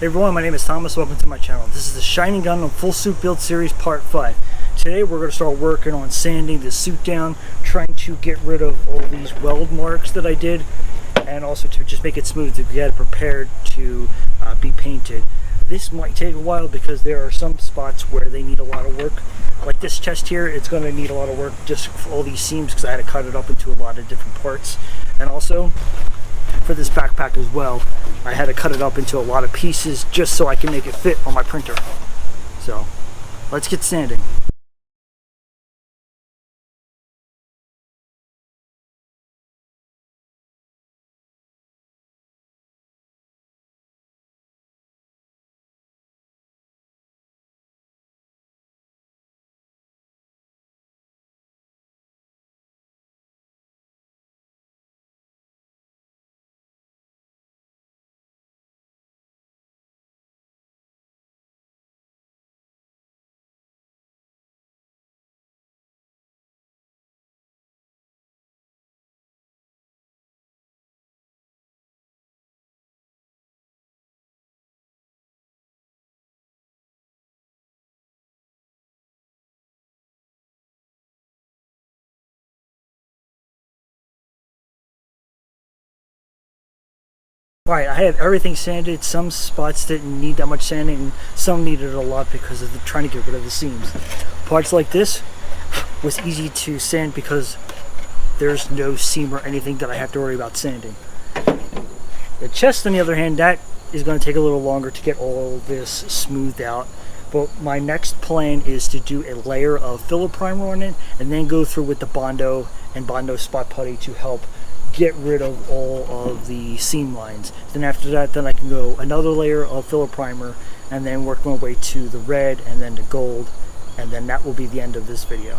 Hey everyone, my name is Thomas. Welcome to my channel. This is the Shining Gundam Full Suit Build Series Part 5. Today we're going to start working on sanding the suit down, trying to get rid of all these weld marks that I did, and also to just make it smooth to get it prepared to be painted. This might take a while because there are some spots where they need a lot of work. Like this chest here, it's going to need a lot of work just for all these seams because I had to cut it up into a lot of different parts. And also, for this backpack as well, I had to cut it up into a lot of pieces just so I can make it fit on my printer. So, let's get sanding. Alright, I have everything sanded. Some spots didn't need that much sanding, some needed a lot because of trying to get rid of the seams. Parts like this was easy to sand because there's no seam or anything that I have to worry about sanding. The chest, on the other hand, that is going to take a little longer to get all this smoothed out. But my next plan is to do a layer of filler primer on it and then go through with the Bondo and Bondo Spot Putty to help get rid of all of the seam lines. Then after that, then I can go another layer of filler primer and then work my way to the red and then the gold, and then that will be the end of this video.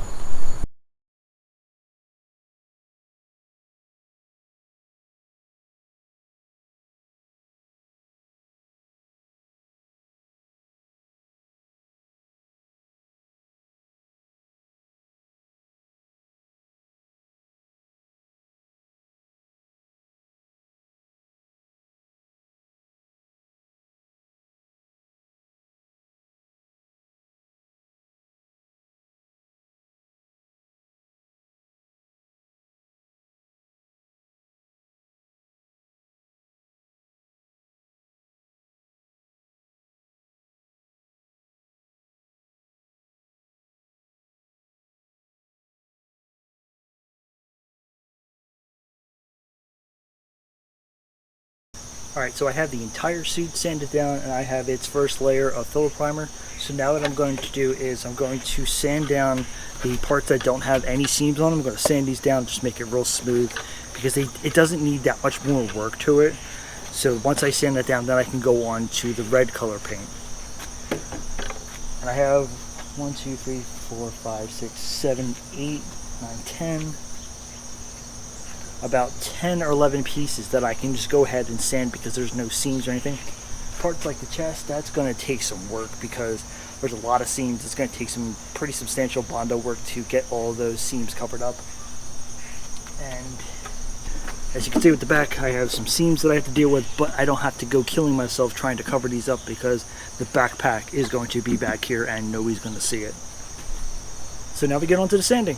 Alright, so I have the entire suit sanded down and I have its first layer of filler primer. So now what I'm going to do is I'm going to sand down the parts that don't have any seams on them. I'm going to sand these down, just make it real smooth because it doesn't need that much more work to it. So once I sand that down, then I can go on to the red color paint. And I have 1, 2, 3, 4, 5, 6, 7, 8, 9, 10... about 10 or 11 pieces that I can just go ahead and sand because there's no seams or anything. Parts like the chest, that's going to take some work because there's a lot of seams. It's going to take some pretty substantial Bondo work to get all those seams covered up. And as you can see with the back, I have some seams that I have to deal with, but I don't have to go killing myself trying to cover these up because the backpack is going to be back here and nobody's going to see it. So now we get on to the sanding.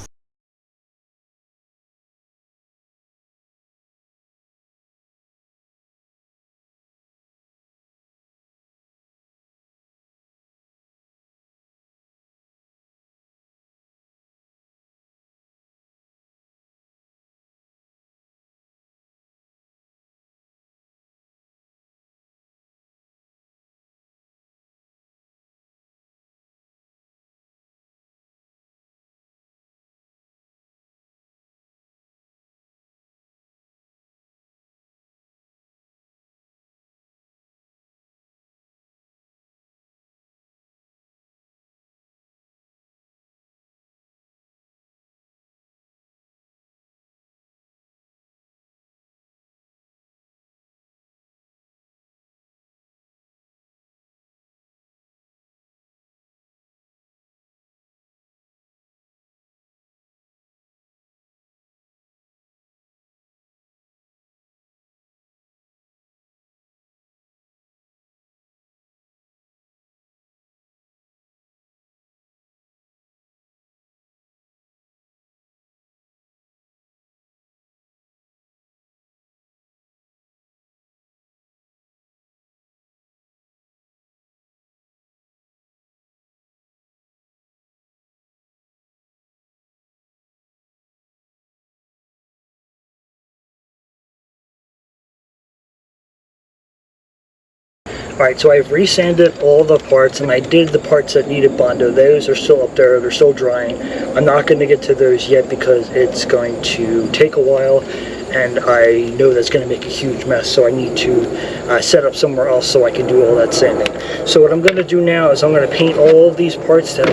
Alright, so I've resanded all the parts, and I did the parts that needed Bondo. Those are still up there, they're still drying. I'm not going to get to those yet because it's going to take a while, and I know that's going to make a huge mess, so I need to set up somewhere else so I can do all that sanding. So what I'm going to do now is I'm going to paint all of these parts that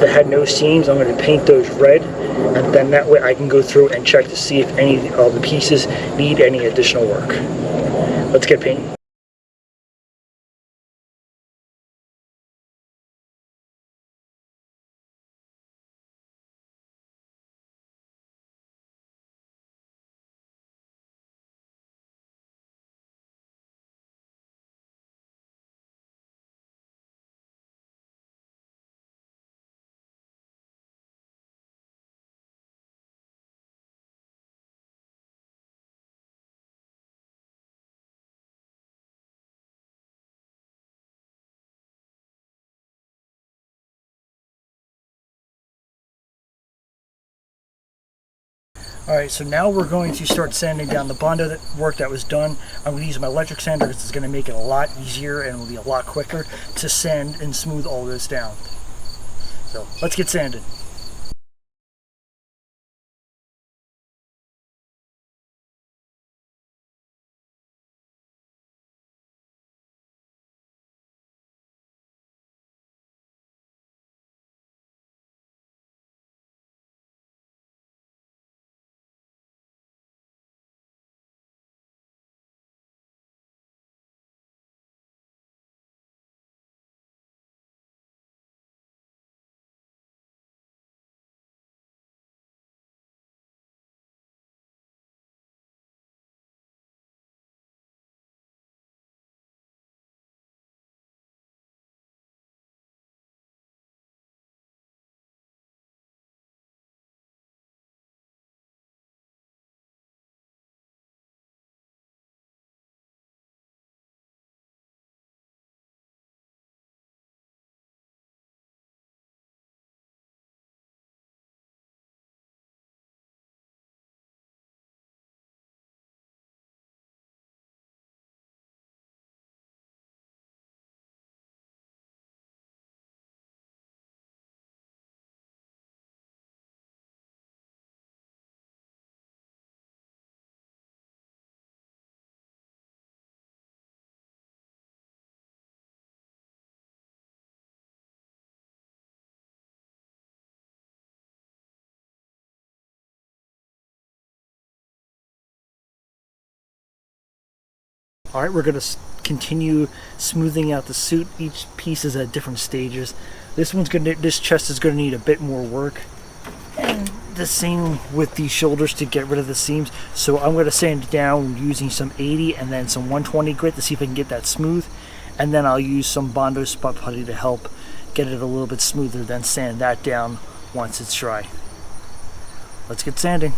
had no seams. I'm going to paint those red, and then that way I can go through and check to see if any of the pieces need any additional work. Let's get painting. Alright, so now we're going to start sanding down the Bondo work that was done. I'm going to use my electric sander because it's going to make it a lot easier and it'll be a lot quicker to sand and smooth all this down. So let's get sanded. Alright, we're going to continue smoothing out the suit. Each piece is at different stages. This chest is going to need a bit more work. And the same with these shoulders to get rid of the seams. So I'm going to sand it down using some 80 and then some 120 grit to see if I can get that smooth. And then I'll use some Bondo Spot Putty to help get it a little bit smoother, then sand that down once it's dry. Let's get sanding.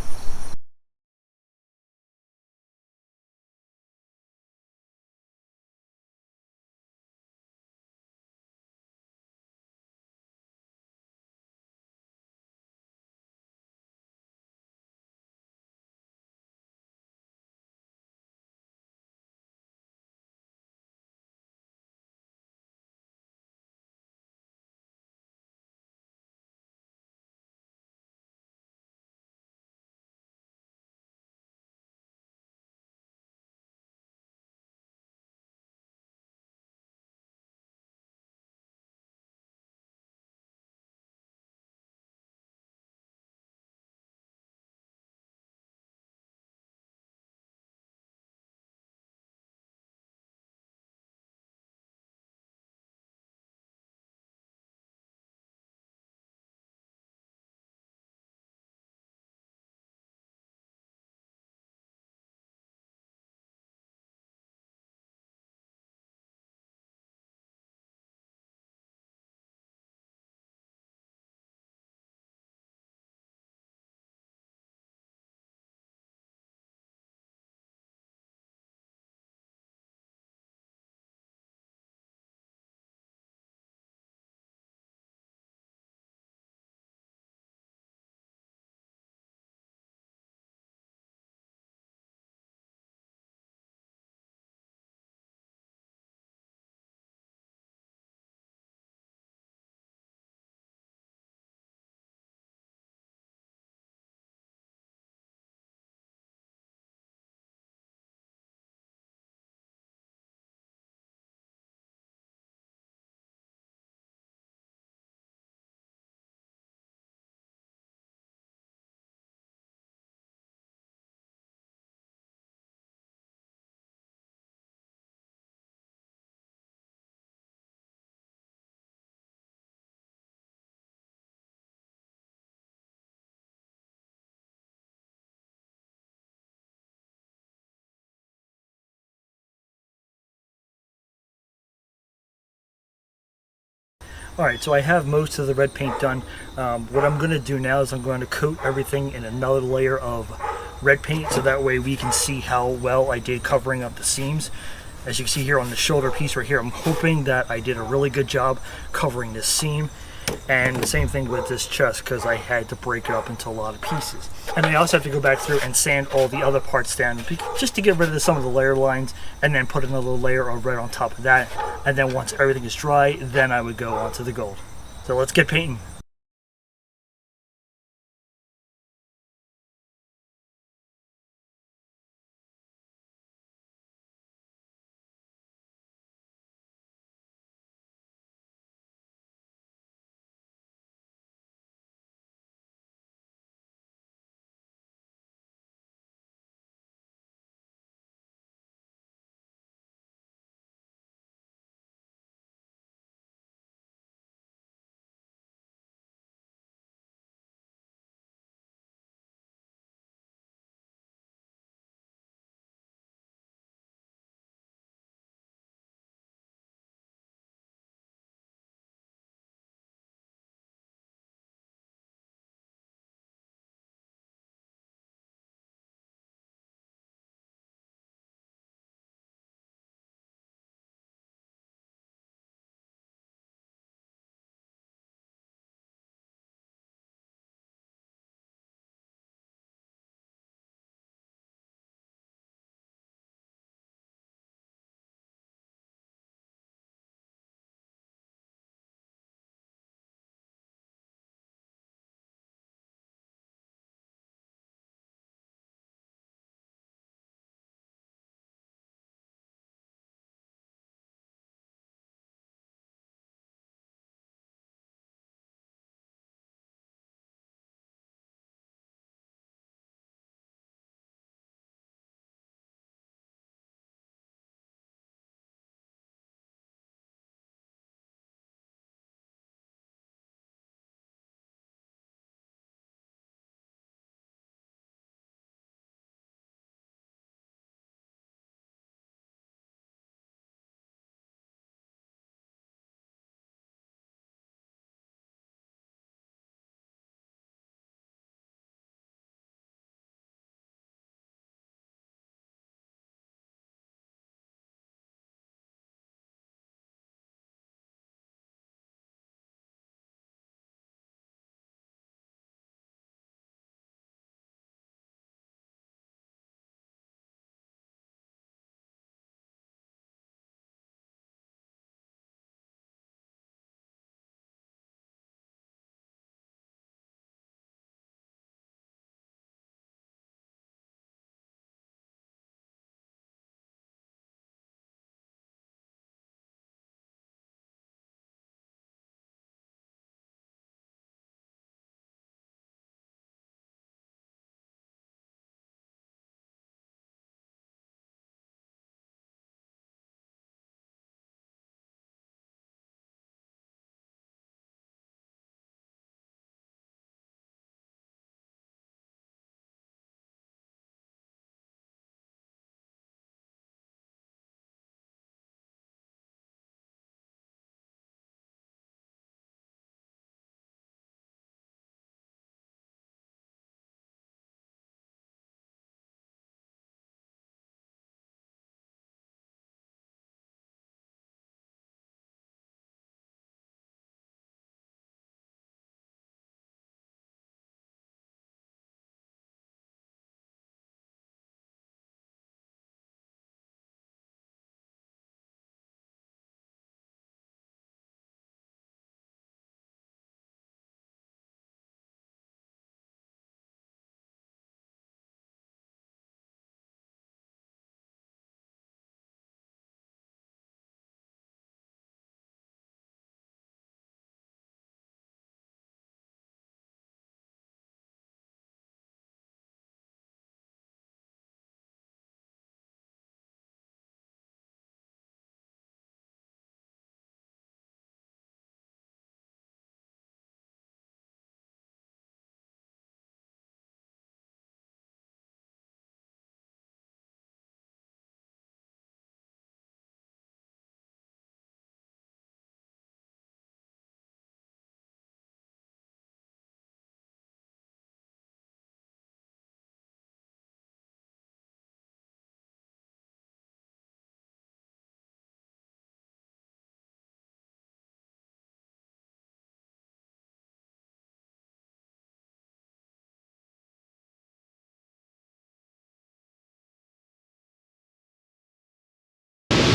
Alright, so I have most of the red paint done. What I'm going to do now is I'm going to coat everything in another layer of red paint so that way we can see how well I did covering up the seams. As you can see here on the shoulder piece right here, I'm hoping that I did a really good job covering this seam. And the same thing with this chest because I had to break it up into a lot of pieces. And I also have to go back through and sand all the other parts down just to get rid of some of the layer lines and then put another layer of red on top of that. And then once everything is dry, then I would go on to the gold. So let's get painting.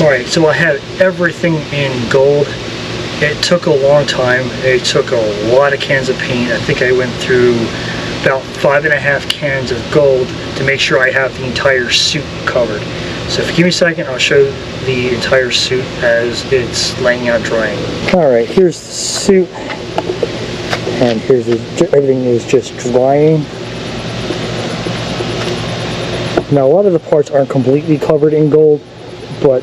Alright, so I had everything in gold. It took a long time. It took a lot of cans of paint. I think I went through about 5.5 cans of gold to make sure I have the entire suit covered. So if you give me a second, I'll show the entire suit as it's laying out drying. Alright, here's the suit. And here's everything is just drying. Now a lot of the parts aren't completely covered in gold, but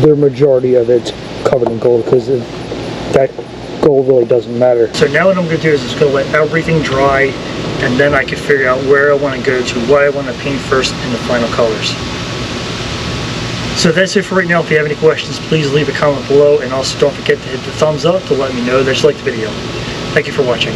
the majority of it's covered in gold because that gold really doesn't matter. So now what I'm going to do is just going to let everything dry, and then I can figure out where I want to go to, what I want to paint first, and the final colors. So that's it for right now. If you have any questions, please leave a comment below, and also don't forget to hit the thumbs up to let me know that you liked the video. Thank you for watching.